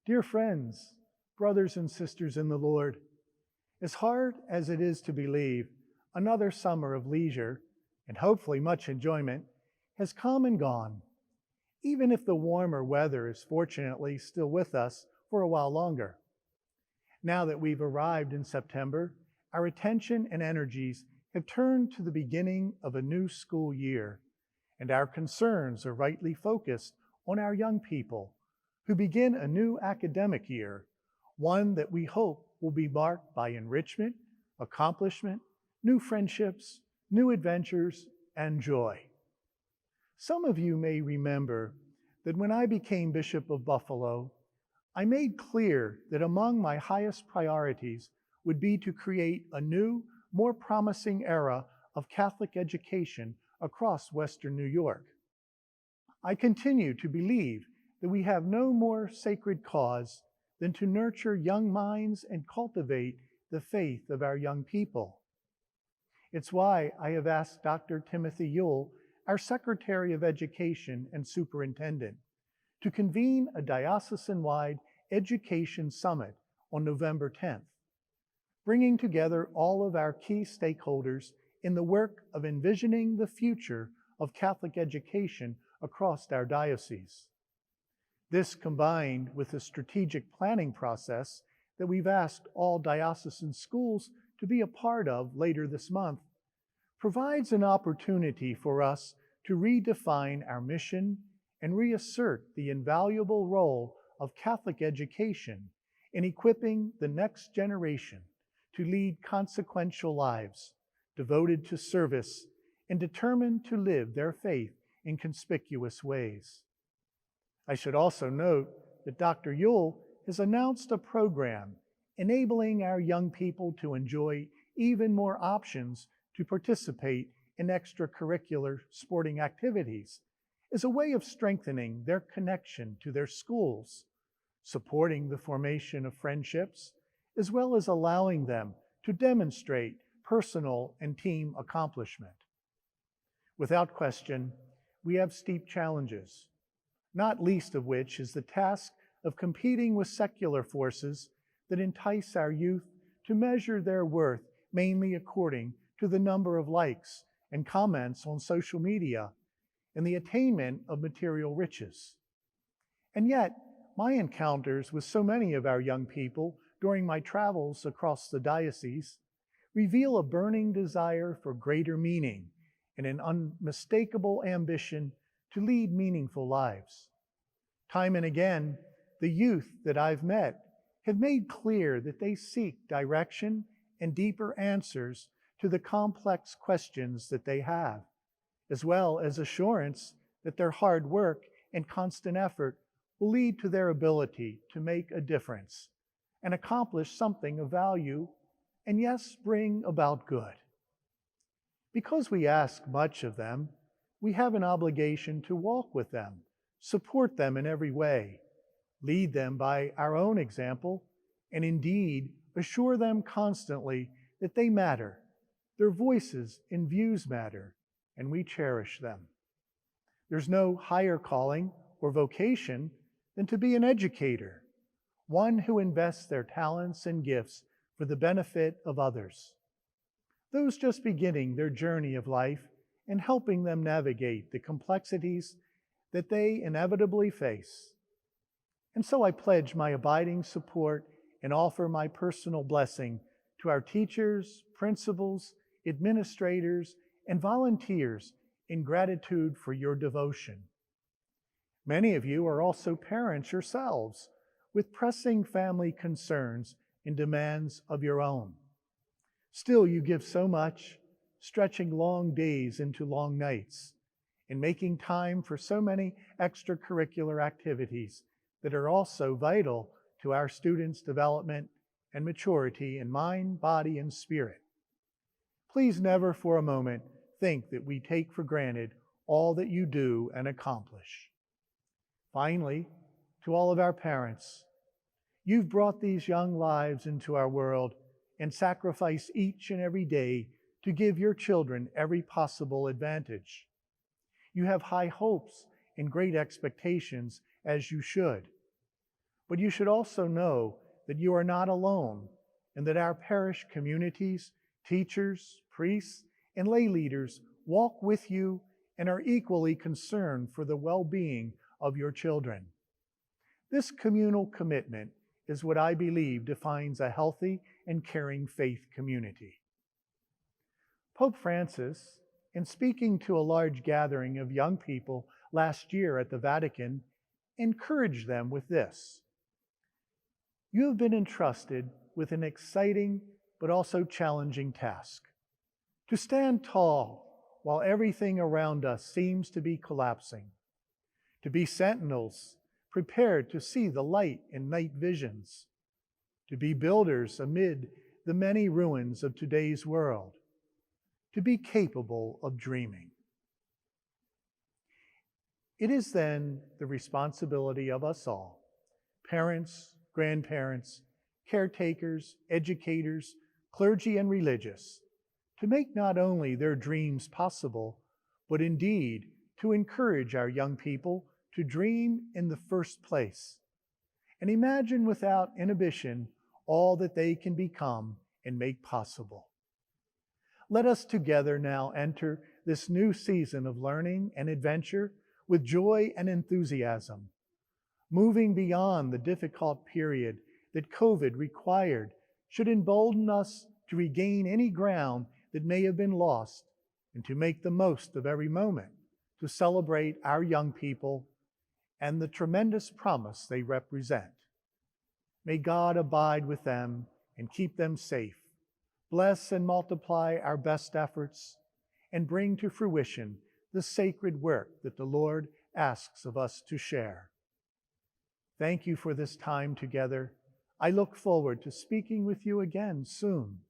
Dear friends, brothers and sisters in the Lord, as hard as it is to believe, another summer of leisure, and hopefully much enjoyment, has come and gone, even if the warmer weather is fortunately still with us for a while longer. Now that we've arrived in September, our attention and energies have turned to the beginning of a new school year, and our concerns are rightly focused on our young people who begin a new academic year, one that we hope will be marked by enrichment, accomplishment, new friendships, new adventures, and joy. Some of you may remember that when I became Bishop of Buffalo, I made clear that among my highest priorities would be to create a new, more promising era of Catholic education across Western New York. I continue to believe that we have no more sacred cause than to nurture young minds and cultivate the faith of our young people. It's why I have asked Dr. Timothy Yule, our Secretary of Education and Superintendent, to convene a diocesan-wide education summit on November 10th, bringing together all of our key stakeholders in the work of envisioning the future of Catholic education across our diocese. This, combined with the strategic planning process that we've asked all diocesan schools to be a part of later this month, provides an opportunity for us to redefine our mission and reassert the invaluable role of Catholic education in equipping the next generation to lead consequential lives, devoted to service and determined to live their faith in conspicuous ways. I should also note that Dr. Yule has announced a program enabling our young people to enjoy even more options to participate in extracurricular sporting activities as a way of strengthening their connection to their schools, supporting the formation of friendships, as well as allowing them to demonstrate personal and team accomplishment. Without question, we have steep challenges, not least of which is the task of competing with secular forces that entice our youth to measure their worth mainly according to the number of likes and comments on social media and the attainment of material riches. And yet, my encounters with so many of our young people during my travels across the diocese reveal a burning desire for greater meaning and an unmistakable ambition to lead meaningful lives. Time and again, the youth that I've met have made clear that they seek direction and deeper answers to the complex questions that they have, as well as assurance that their hard work and constant effort will lead to their ability to make a difference and accomplish something of value, and yes, bring about good. Because we ask much of them, we have an obligation to walk with them, support them in every way, lead them by our own example, and indeed assure them constantly that they matter, their voices and views matter, and we cherish them. There's no higher calling or vocation than to be an educator, one who invests their talents and gifts for the benefit of others, those just beginning their journey of life and helping them navigate the complexities that they inevitably face. And so I pledge my abiding support and offer my personal blessing to our teachers, principals, administrators, and volunteers in gratitude for your devotion. Many of you are also parents yourselves with pressing family concerns and demands of your own. Still, you give so much, stretching long days into long nights, and making time for so many extracurricular activities that are also vital to our students' development and maturity in mind, body, and spirit. Please never for a moment think that we take for granted all that you do and accomplish. Finally, to all of our parents, you've brought these young lives into our world and sacrifice each and every day to give your children every possible advantage. You have high hopes and great expectations, as you should. But you should also know that you are not alone and that our parish communities, teachers, priests, and lay leaders walk with you and are equally concerned for the well-being of your children. This communal commitment is what I believe defines a healthy and caring faith community. Pope Francis, in speaking to a large gathering of young people last year at the Vatican, encouraged them with this: "You have been entrusted with an exciting but also challenging task: to stand tall while everything around us seems to be collapsing, to be sentinels prepared to see the light in night visions, to be builders amid the many ruins of today's world, to be capable of dreaming." It is then the responsibility of us all, parents, grandparents, caretakers, educators, clergy, and religious, to make not only their dreams possible, but indeed to encourage our young people to dream in the first place and imagine without inhibition all that they can become and make possible. Let us together now enter this new season of learning and adventure with joy and enthusiasm, moving beyond the difficult period that COVID required should embolden us to regain any ground that may have been lost and to make the most of every moment to celebrate our young people and the tremendous promise they represent. May God abide with them and keep them safe, bless and multiply our best efforts, and bring to fruition the sacred work that the Lord asks of us to share. Thank you for this time together. I look forward to speaking with you again soon.